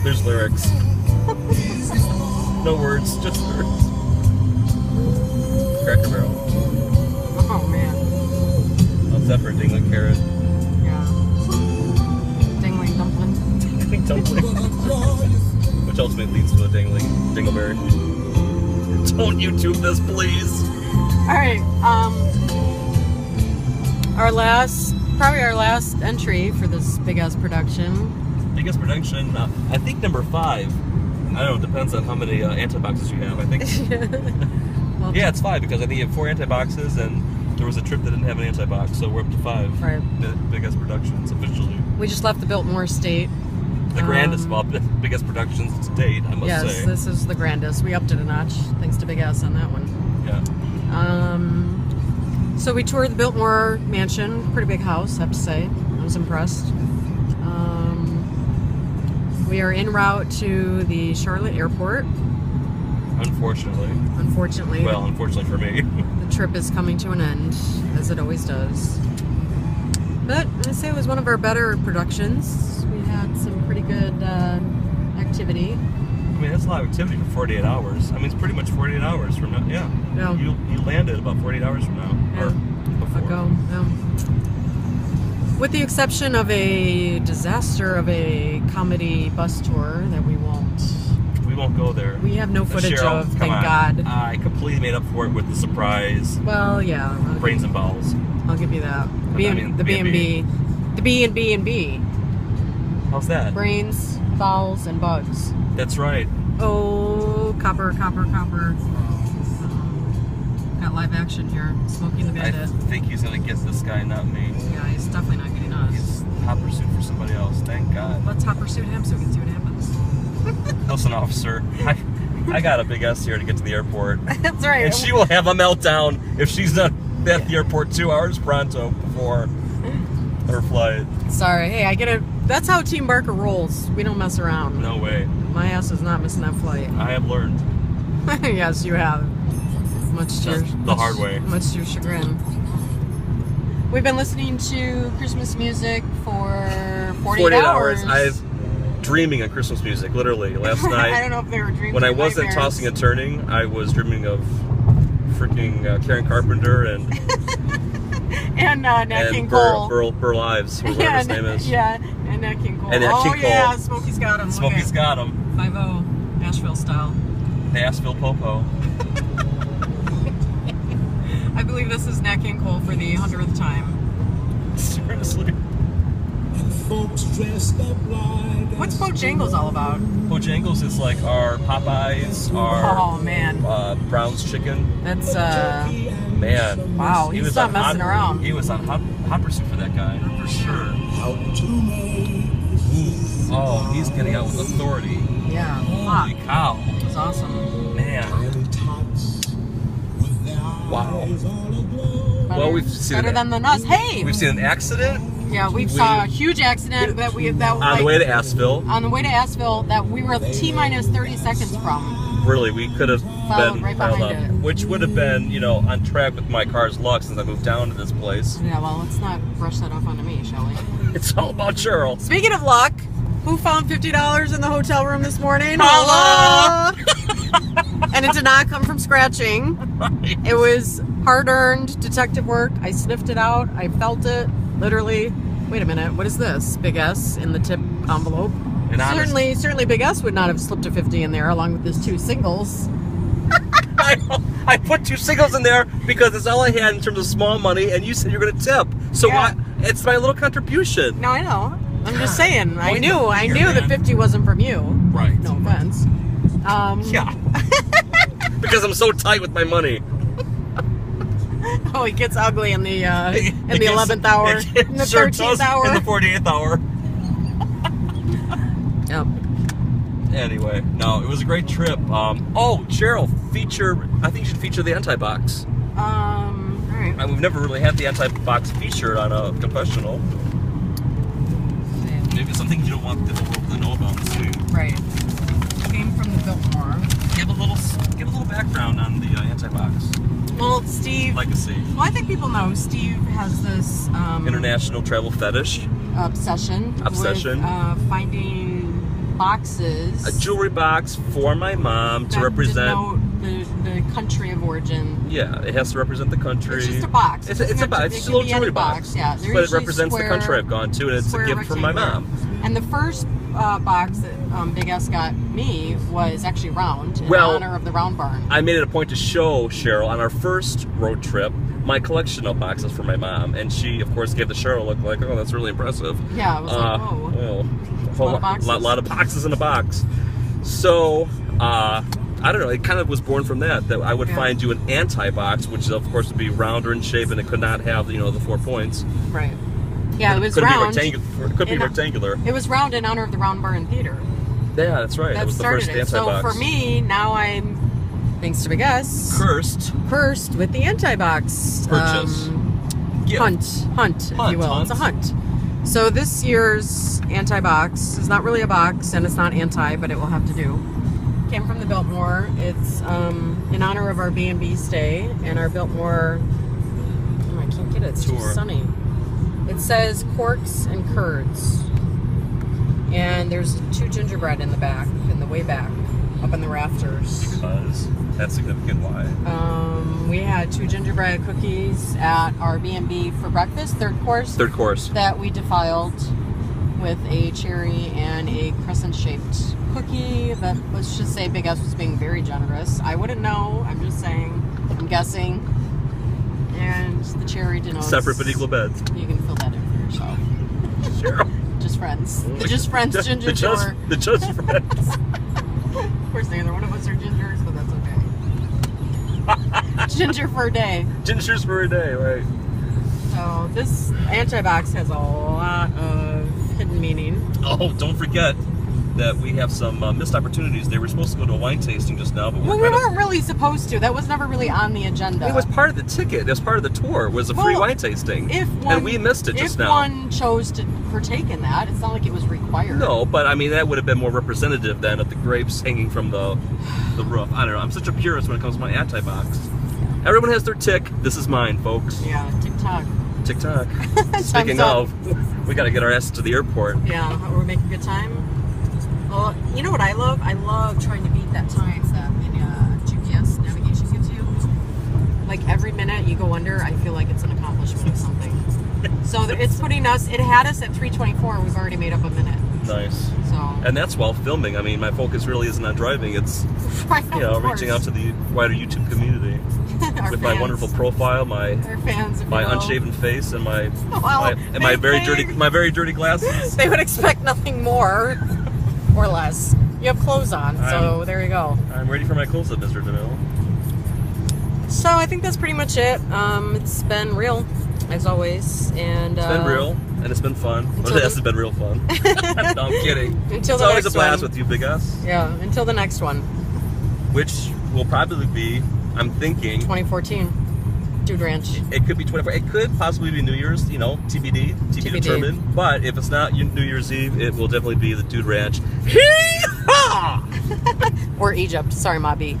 There's lyrics. No words, just lyrics. Cracker Barrel. Oh man. How's that for a dingling carrot? Yeah. Dingling dumpling. Dingling dumpling. Which ultimately leads to a dingleberry. Don't YouTube this, please. Alright, probably our last entry for this big-ass production. Biggest production, I think number 5. I don't know, it depends on how many anti-boxes you have. I think. Well, yeah, it's 5 because I think you have 4 anti-boxes and there was a trip that didn't have an anti-box, so we're up to 5. Right. Biggest productions officially. We just left the Biltmore Estate. The grandest of all biggest productions to date, I must say. Yes, this is the grandest. We upped it a notch, thanks to Big S on that one. Yeah. So we toured the Biltmore Mansion. Pretty big house, I have to say. I was impressed. We are en route to the Charlotte Airport. Unfortunately. Well, unfortunately for me. The trip is coming to an end, as it always does. But I'd say it was one of our better productions. We had some pretty good activity. I mean, that's a lot of activity for 48 hours. I mean, it's pretty much 48 hours from now. Yeah. Yeah. You landed about 48 hours from now. Yeah. Or before. Ago. Yeah. With the exception of a disaster of a comedy bus tour that we won't go there. We have no footage Cheryl, of, thank God. I completely made up for it with the surprise. Well, yeah. Brains and balls. I'll give you that. The B&B. The B&B. How's that? Brains, balls, and bugs. That's right. Oh, copper. Got live action here. Smoking the Bandit. I think he's going to get this guy, not me. Yeah, he's definitely not getting us. He's hot pursuit for somebody else. Thank God. Let's hot pursue him so we can see what happens. Listen, officer. I got a big S here to get to the airport. That's right. And she will have a meltdown if she's not at the airport 2 hours pronto before her flight. Sorry. Hey, I get it. That's how Team Barker rolls. We don't mess around. No way. My ass is not missing that flight. I have learned. Yes, you have. Much to the hard way. Much to your chagrin. We've been listening to Christmas music for 48 hours. I've dreaming of Christmas music, literally. Last night. I don't know if they were dreaming. When I wasn't nightmares. tossing and turning, I was dreaming of freaking Karen Carpenter and Nat King Cole. Burl Ives, whatever his name is. Yeah, and Nat King Cole. And Nat King Cole. Yeah, Smokey's got him. Smokey's got him. 5-0, Asheville style. The Asheville Popo. I believe this is Nat King Cole for the 100th time. Seriously. What's Bojangles all about? Bojangles is like our Popeyes, our Brown's Chicken. That's man. Wow, he's not messing around. He was on hot pursuit for that guy for sure. Oh, he's getting out with authority. Yeah. Holy cow! That's awesome. Man. Wow. Well, we've seen better than us. Hey, we've seen an accident. Yeah, we saw a huge accident that on the way to Asheville. On the way to Asheville, that we were T-minus 30 seconds from. Really, we could have been right piled behind up, it. which would have been, on track with my car's luck since I moved down to this place. Yeah, well, let's not brush that off onto me, shall we? It's all about Cheryl. Speaking of luck, who found $50 in the hotel room this morning? Hello! And it did not come from scratching. Right. It was hard-earned detective work. I sniffed it out. I felt it, literally. Wait a minute, what is this? Big S in the tip envelope. Certainly Big S would not have slipped a 50 in there along with his 2 singles. I put 2 singles in there because it's all I had in terms of small money, and you said you're going to tip. So yeah. It's my little contribution. No, I know. I'm just saying. I knew the 50 wasn't from you. Right. No offense. Yeah. Because I'm so tight with my money. Oh, it gets ugly in the 11th hour, in the 13th hour, in the 48th hour. Yep. Anyway, no, it was a great trip. Cheryl, I think you should feature the anti-box. All right. We've never really had the anti-box featured on a confessional. Maybe something you don't want the world to know about too. Right. Came from the Biltmore. Give a little background on the anti-box. Well, Steve. Legacy. Well, I think people know Steve has this International travel fetish. Obsession. Obsession. With finding boxes. A jewelry box for my mom to represent the country of origin. Yeah, it has to represent the country. It's just a box. It's a box. It's a little jewelry box. Yeah, but it represents the country I've gone to, and it's a gift from my mom. And the first box that Big S got me was actually round in honor of the round barn. I made it a point to show Cheryl on our first road trip my collection of boxes for my mom, and she, of course, gave the Cheryl look like, oh, that's really impressive. Yeah, I was like, whoa. A lot of boxes in a box. So, I don't know, it kind of was born from that I would find you an anti-box, which of course would be rounder in shape, and it could not have, the 4 points. Right. Yeah, it was round. It could be rectangular. It was round in honor of the Round Barn Theater. Yeah, that's right. That was the first anti-box. So for me, now I'm, thanks to Big S, cursed with the anti-box purchase. Hunt, if you will. It's a hunt. So this year's anti-box is not really a box, and it's not anti, but it will have to do. Came from the Biltmore. It's in honor of our B&B stay and our Biltmore. Oh, I can't get it. It's too sunny. It says corks and curds, and there's 2 gingerbread in the back, in the way back, up in the rafters. Because that's significant. Why? We had 2 gingerbread cookies at our B&B for breakfast. Third course. That we defiled with a cherry and a crescent-shaped cookie. That, let's just say Big S was being very generous. I wouldn't know. I'm just saying. I'm guessing. And the cherry denotes... Separate but equal beds. You can fill that in for yourself. Sure. Just friends. The just friends ginger store. The just friends. Of course, neither one of us are gingers, but that's okay. Ginger for a day. Gingers for a day, right. So this anti-box has a lot of hidden meaning. Oh, don't forget that we have some missed opportunities. They were supposed to go to a wine tasting just now, but we weren't really supposed to. That was never really on the agenda. It was part of the ticket. It was part of the tour. It was a free wine tasting. And we missed it just now. If one chose to partake in that, it's not like it was required. No, but I mean, that would have been more representative than of the grapes hanging from the roof. I don't know. I'm such a purist when it comes to my anti-box. Everyone has their tick. This is mine, folks. Yeah, TikTok. TikTok. Speaking of, we got to get our asses to the airport. Yeah, we're making good time. Well, you know what I love? I love trying to beat that time that GPS navigation gives you. Like every minute you go under, I feel like it's an accomplishment of something. So it's putting us, it had us at 3:24 and we've already made up a minute. Nice. So. And that's while filming. I mean, my focus really isn't on driving. It's, reaching out to the wider YouTube community. With my wonderful profile, my unshaven face, and my very dirty glasses. They would expect nothing more or less. You have clothes on, so there you go. I'm ready for my close-up, Mr. DeMille. So I think that's pretty much it. It's been real, as always, and it's been real, and it's been fun. Well, it has been real fun. No, I'm kidding. It's always a blast with you, Big S. Yeah, until the next one, which will probably be, I'm thinking, 2014. Dude Ranch. It could be 24. It could possibly be New Year's, TBD determined. But if it's not New Year's Eve, it will definitely be the Dude Ranch. Or Egypt. Sorry, Mobby.